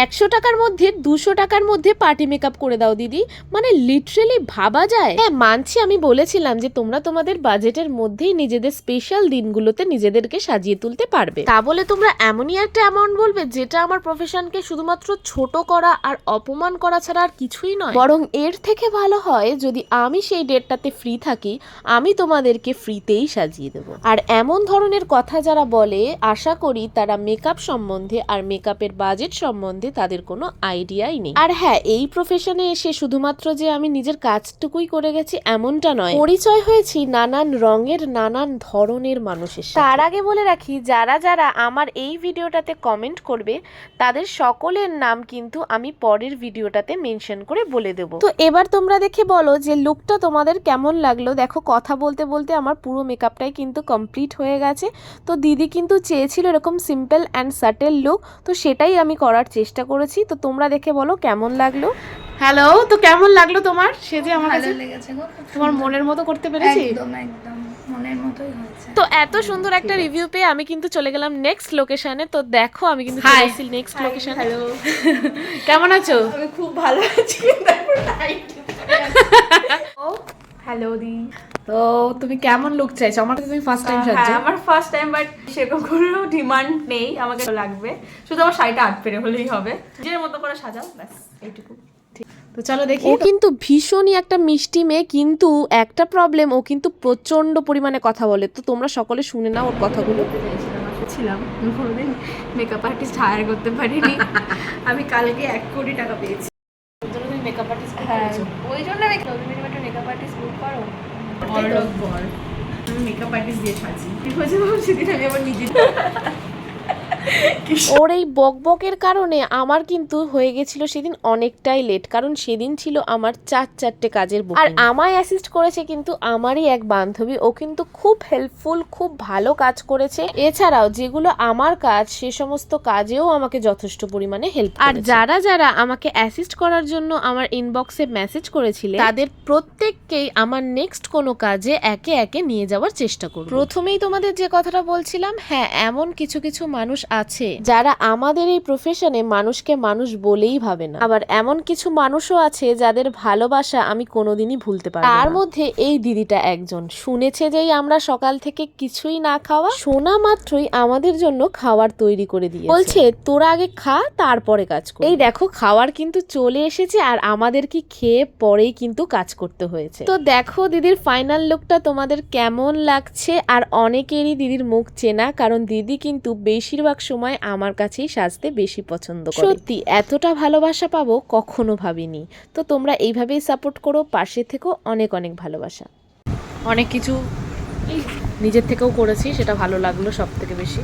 100 টাকার মধ্যে 200 টাকার মধ্যে পার্টি মেকআপ করে দাও দিদি, মানে লিটারেলি ভাবা যায়? হ্যাঁ মানছি, আমি বলেছিলাম যে তোমরা তোমাদের বাজেটের মধ্যেই নিজেদের স্পেশাল দিনগুলোতে নিজেদেরকে সাজিয়ে তুলতে পারবে, তা বলে তোমরা এমনই একটা অ্যামাউন্ট বলবে যেটা আমার প্রফেশনকে শুধুমাত্র ছোট করা আর অপমান করা ছাড়া আর কিছুই নয়। বরং এর থেকে ভালো হয় যদি আমি সেই ডেটটাতে ফ্রি থাকি, আমি তোমাদেরকে ফ্রিতেই সাজিয়ে দেবো। আর এমন ধরনের কথা যারা বলে, আশা করি তারা মেকআপ সম্বন্ধে আর মেকআপের বাজেট সম্বন্ধে তাদের কোনো আইডিয়াই নেই। আর হ্যাঁ, এই প্রফেশনে এসে শুধুমাত্র যে আমি নিজের কাজটুকুই করে গেছি এমনটা নয়, পরিচয় হয়েছি নানান রঙের নানান ধরনের মানুষের সাথে। তার আগে বলে রাখি, যারা যারা আমার এই ভিডিওটাতে কমেন্ট করবে তাদের সকলের নাম কিন্তু আমি পরের ভিডিওটাতে মেনশন করে বলে দেব। তো এবার তোমরা দেখে বলো যে লুকটা তোমাদের কেমন লাগলো। দেখো কথা বলতে বলতে আমার পুরো মেকআপটাই কিন্তু কমপ্লিট হয়ে গেছে। তো দিদি কিন্তু চেয়েছিল এরকম সিম্পল অ্যান্ড সাটেল লুক, তো সেটাই আমি করার চেষ্টা করেছি। তো তোমরা দেখে বলো কেমন লাগলো। হ্যালো, তো কেমন লাগলো তোমার সেজে? আমার কাছে ভালো লেগেছে গো, তোমার মনের মতো করতে পেরেছি? একদম একদম মনের মতোই হয়েছে। তো এত সুন্দর একটা রিভিউ পেয়ে আমি কিন্তু চলে গেলাম নেক্সট লোকেশনে। তো দেখো আমি কিন্তু চলে এসেছি নেক্সট লোকেশনে। হ্যালো, কেমন আছো? আমি খুব ভালো আছি। হ্যালো দি। তো তুমি কেমন লুক চাইছো? আমার কাছে তুমি ফার্স্ট টাইম সাজছো। হ্যাঁ, আমার ফার্স্ট টাইম, বাট সেরকম কোনো ডিমান্ড নেই আমাকে লাগবে, শুধু আমার শাড়িটা আট পেরে হলেই হবে। নিজের মতো করে সাজাও, ব্যাস এইটুকু। তো চলো দেখি। ও কিন্তু ভীষণই একটা মিষ্টি মেয়ে, কিন্তু একটা প্রবলেম, ও কিন্তু প্রচন্ড পরিমাণে কথা বলে। তো তোমরা সকলে শুনে নাও ওর কথাগুলো। ছিলাম কোনোদিন মেকআপ আর্টিস্ট হায়ার করতে পারিনি। আমি কালকে 1 কোটি টাকা পেয়েছি। মেকআপ আর্টিস্ট, হ্যাঁ, ওই জন্য আমি তুমি একটা মেকআপ আর্টিস্ট বুক করো। আমি মেকআপ আর্টিস্ট দিয়ে সাজি, ঠিক হয়েছে? সেদিন আমি আবার নিজে ওর এই বকবকের কারণে আমার কিন্তু হয়ে গেছিল সেদিন অনেকটাই লেট, কারণ সেদিন ছিল আমার 4 কাজের বুকিং। আর আমায় অ্যাসিস্ট করেছে কিন্তু আমারই এক বান্ধবী, ও কিন্তু খুব হেল্পফুল, খুব ভালো কাজ করেছে। এছাড়াও যেগুলো আমার কাজ সে সমস্ত কাজেও আমাকে যথেষ্ট পরিমাণে হেল্প। আর যারা যারা আমাকে অ্যাসিস্ট করার জন্য আমার ইনবক্সে মেসেজ করেছিলে তাদের প্রত্যেককেই আমার নেক্সট কোনো কাজে একে একে নিয়ে যাওয়ার চেষ্টা করব। প্রথমেই তোমাদের যে কথাটা বলছিলাম, হ্যাঁ এমন কিছু কিছু মানুষ আছে যারা আমাদের এই প্রফেশনে মানুষকে মানুষ বলেই ভাবে না। আবার এমন কিছু মানুষও আছে যাদের ভালোবাসা আমি কোনোদিনই ভুলতে পারবো না। তার মধ্যে এই দিদিটা একজন। শুনেছে যেই আমরা সকাল থেকে কিছুই না খাওয়া, শোনা মাত্রই আমাদের জন্য খাবার তৈরি করে দিয়ে বলছে তোরা আগে খা তারপরে কাজ কর। এই দেখো খাবার কিন্তু চলে এসেছে আর আমাদের কি খেয়ে পরেই কিন্তু কাজ করতে হয়েছে। তো দেখো দিদির ফাইনাল লুকটা তোমাদের কেমন লাগছে। আর অনেকেরই দিদির মুখ চেনা, কারণ দিদি কিন্তু বেশিরভাগ সময় আমার কাছেই সাজতে বেশি পছন্দ করে। সত্যি এতটা ভালোবাসা পাবো কখনো ভাবিনি। তো তোমরা এইভাবেই সাপোর্ট করো, পাশে থেকো। অনেক অনেক ভালোবাসা। অনেক কিছু নিজের থেকেও করেছি, সেটা ভালো লাগলো সব থেকে বেশি।